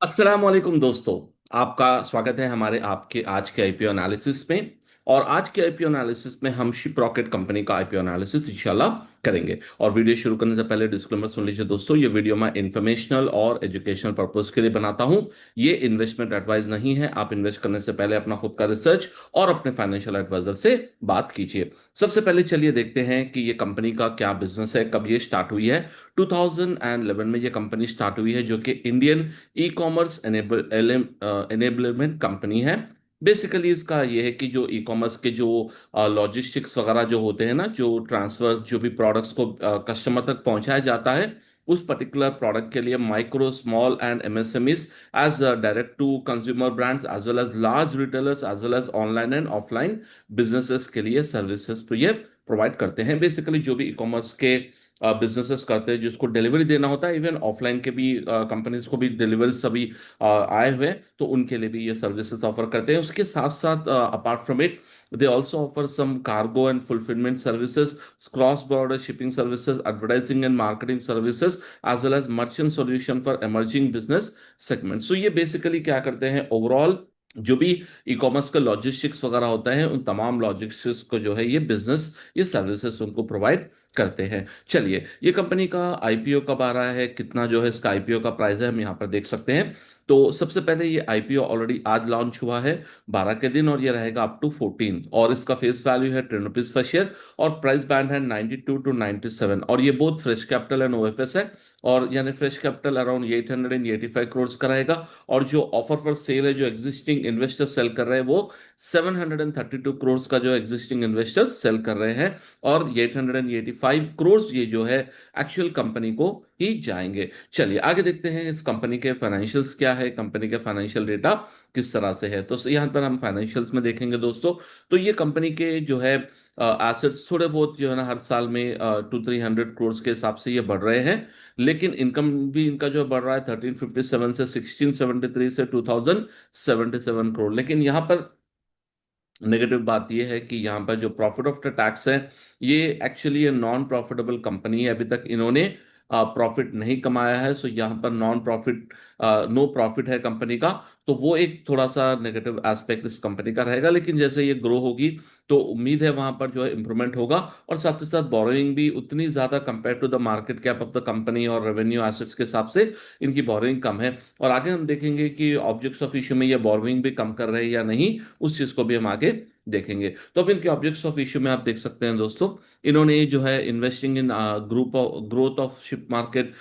अस्सलाम वालेकुम दोस्तों। आपका स्वागत है हमारे आपके आज के आईपीओ एनालिसिस में। और आज के आईपीओ एनालिसिस में हम शिप रॉकेट कंपनी का आईपीओ एनालिसिस इंशाल्लाह करेंगे। और वीडियो शुरू करने से पहले डिस्क्लेमर सुन लीजिए दोस्तों, ये वीडियो मैं इंफॉर्मेशनल और एजुकेशनल पर्पस के लिए बनाता हूं। ये इन्वेस्टमेंट एडवाइस नहीं है। आप इन्वेस्ट करने से पहले अपना खुद का रिसर्च और अपने फाइनेंशियल एडवाइजर से बात कीजिए। सबसे पहले चलिए देखते हैं कि ये कंपनी का क्या बिजनेस है, कब ये स्टार्ट हुई है। 2011 में ये कंपनी स्टार्ट हुई है, जो कि Indian e commerce enablement company है। बेसिकली इसका ये है कि जो ई कॉमर्स के जो लॉजिस्टिक्स वगैरह जो होते हैं ना, जो ट्रांसफर, जो भी प्रोडक्ट्स को कस्टमर तक पहुंचाया जाता है, उस पर्टिकुलर प्रोडक्ट के लिए micro small and MSMEs as direct to consumer brands as well as large retailers as well as online and offline businesses के लिए सर्विसेज तो ये प्रोवाइड करते हैं। बेसिकली जो भी ई कॉमर्स के बिजनेसेस करते हैं, जिसको डिलीवरी देना होता है, इवन ऑफलाइन के भी कंपनीज को भी डिलीवरी सभी आए हुए हैं, तो उनके लिए भी ये सर्विसेज ऑफर करते हैं। उसके साथ साथ apart from it they also offer some cargo and fulfillment services, cross border shipping services, advertising and marketing services, as well as merchant solution for emerging business segments। so ये basically क्या करते हैं, overall जो भी e commerce का logistics वगैरह होता है, उन तमाम लॉजिस्टिक्स को जो है ये बिजनेस, ये सर्विसेज उनको प्रोवाइड करते हैं। चलिए, ये कंपनी का आईपीओ कब आ रहा है, कितना जो है इसका आईपीओ का प्राइस है, हम यहाँ पर देख सकते हैं। तो सबसे पहले ये आईपीओ ऑलरेडी आज लॉन्च हुआ है 12 के दिन, और ये रहेगा अप टू 14, और इसका फेस वैल्यू है 10 रुपीज पर शेयर, और प्राइस बैंड है 92 to 97, और ये बहुत फ्रेश कैपिटल एंड ओएफएस है। और यानी फ्रेश कैपिटल अराउंड 885 करोड़ का रहेगा। और जो ऑफर फॉर सेल है, जो एग्जिस्टिंग इन्वेस्टर्स सेल कर रहे हैं, वो 732 करोड़ का जो एग्जिस्टिंग इन्वेस्टर्स सेल कर रहे हैं। और ये 885 करोड़ ये जो है एक्चुअल कंपनी को ही जाएंगे। चलिए आगे देखते हैं इस कंपनी के फाइनेंशियल्स क्या है, कंपनी के फाइनेंशियल डेटा किस तरह से है। तो यहाँ पर हम फाइनेंशियल्स में देखेंगे दोस्तों। तो ये कंपनी के जो है एसेट्स थोड़े बहुत जो है ना, हर साल में 200-300 करोड़ के हिसाब से ये बढ़ रहे हैं। लेकिन इनकम भी इनका जो बढ़ रहा है 1357 से 1673 से 2077 करोड़। लेकिन यहाँ पर नेगेटिव बात यह है कि यहाँ पर जो प्रॉफिट आफ्टर टैक्स है, ये एक्चुअली ये नॉन प्रॉफिटेबल कंपनी है। अभी तक इन्होंने प्रॉफिट नहीं कमाया है। सो यहाँ पर नॉन प्रॉफिट, नो प्रॉफिट है कंपनी का। तो वो एक थोड़ा सा नेगेटिव एस्पेक्ट इस कंपनी का रहेगा। लेकिन जैसे ये ग्रो होगी, तो उम्मीद है वहां पर जो है इंप्रूवमेंट होगा। और साथ ही साथ बोरोइंग भी उतनी ज्यादा compare to the market cap of the company और रेवेन्यू एसेट्स के हिसाब से इनकी बोरोइंग कम है। और आगे हम देखेंगे कि ऑब्जेक्ट्स ऑफ इशू में ये बोरोइंग भी कम कर रहे हैं या नहीं, उस चीज को भी हम आगे देखेंगे। तो अब इनके ऑब्जेक्ट्स ऑफ इशू में आप देख सकते हैं दोस्तों, इन्होंने जो है investing in group of growth of ship market,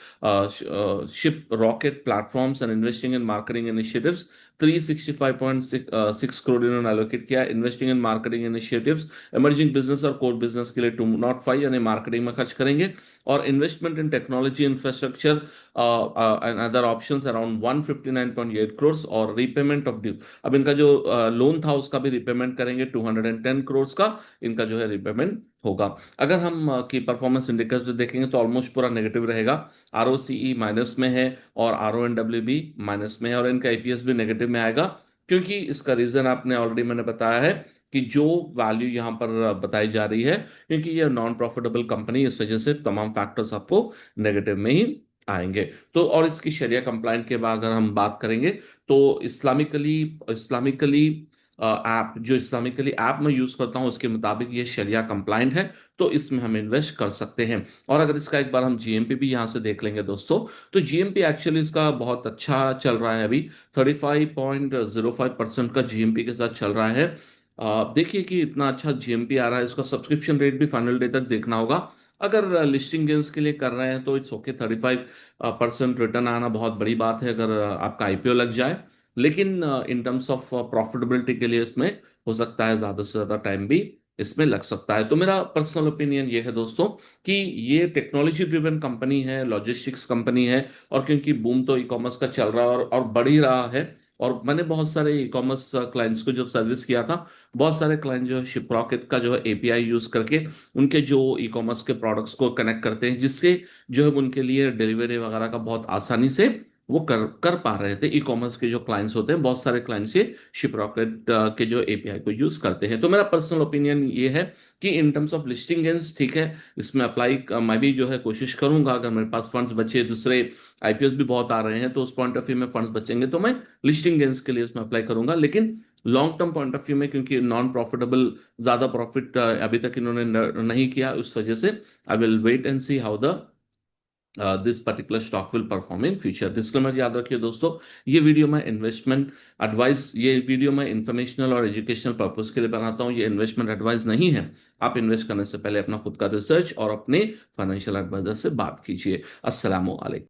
ship rocket platforms and investing in marketing initiatives. 365.6 crore इन्होंने एलोकेट किया investing in marketing initiatives, emerging business और कोर बिजनेस के लिए 205 यानी मार्केटिंग में खर्च करेंगे। और investment in technology infrastructure and other options around 159.8 crore. और रीपेमेंट ऑफ ड्यू, अब इनका जो लोन था उसका भी रिपेमेंट करेंगे, 210 करोड़ का इनका जो है रिपेमेंट होगा। अगर हम की परफॉर्मेंस इंडिकेटर्स देखेंगे तो ऑलमोस्ट पूरा नेगेटिव रहेगा। आरओसीई माइनस में है, और आरओएनडब्ल्यू भी माइनस में है, और इनका एपीएस भी नेगेटिव में आएगा। क्योंकि इसका रीजन आपने ऑलरेडी मैंने बताया है कि जो वैल्यू यहाँ पर बताई जा रही है, क्योंकि ये नॉन प्रॉफिटेबल कंपनी, इस वजह से तमाम फैक्टर्स आपको नेगेटिव में ही आएंगे। तो और इसकी शरिया कंप्लाइंट के बाद अगर हम बात करेंगे, तो इस्लामिकली इस्लामिकली ऐप, जो इस्लामिकली ऐप मैं यूज करता हूँ उसके मुताबिक ये शरिया कंप्लाइंट है, तो इसमें हम इन्वेस्ट कर सकते हैं। और अगर इसका एक बार हम जीएमपी भी यहाँ से देख लेंगे दोस्तों, तो जीएमपी एक्चुअली इसका बहुत अच्छा चल रहा है अभी। 35.05% का जीएमपी के साथ चल रहा है। देखिए कि इतना अच्छा जीएमपी आ रहा है, इसका सब्सक्रिप्शन रेट भी फाइनल डे तक देखना होगा। अगर लिस्टिंग गेन्स के लिए कर रहे हैं तो इट्स ओके, 35% रिटर्न आना बहुत बड़ी बात है अगर आपका आईपीओ लग जाए। लेकिन इन टर्म्स ऑफ प्रॉफिटेबिलिटी के लिए इसमें हो सकता है ज्यादा से ज्यादा टाइम भी इसमें लग सकता है। तो मेरा पर्सनल ओपिनियन ये है दोस्तों कि ये टेक्नोलॉजी ड्रिवन कंपनी है, लॉजिस्टिक्स कंपनी है। और क्योंकि बूम तो ई कॉमर्स का चल रहा है और बढ़ ही रहा है। और मैंने बहुत सारे ई कॉमर्स क्लाइंट्स को जब सर्विस किया था, बहुत सारे क्लाइंट जो है शिपरॉकेट का जो है एपीआई यूज करके उनके जो ई कॉमर्स के प्रोडक्ट्स को कनेक्ट करते हैं, जिससे जो है उनके लिए डिलीवरी वगैरह का बहुत आसानी से वो कर कर पा रहे थे। ई कॉमर्स के जो क्लाइंट्स होते हैं, बहुत सारे क्लाइंट्स ये शिपरॉकेट के जो एपीआई को यूज करते हैं। तो मेरा पर्सनल ओपिनियन ये है कि in terms of listing gains ठीक है, इसमें अप्लाई मैं भी जो है कोशिश करूंगा। अगर मेरे पास फंड्स बचे, दूसरे आईपीओ भी बहुत आ रहे हैं, तो उस पॉइंट ऑफ व्यू में फंड्स बचेंगे तो मैं लिस्टिंग गेंस के लिए इसमें अप्लाई करूंगा। लेकिन long term point of view में, क्योंकि नॉन प्रॉफिटेबल, ज्यादा प्रॉफिट अभी तक इन्होंने नहीं किया, उस वजह से I will wait and see how the this particular stock will perform in future. Disclaimer याद रखिए दोस्तों, ये वीडियो मैं इन्वेस्टमेंट एडवाइस, ये वीडियो मैं इंफॉर्मेशनल और एजुकेशनल पर्पस के लिए बनाता हूँ, ये इन्वेस्टमेंट एडवाइस नहीं है। आप इन्वेस्ट करने से पहले अपना खुद का रिसर्च और अपने फाइनेंशियल एडवाइजर से बात कीजिए। अस्सलाम वालेकुम।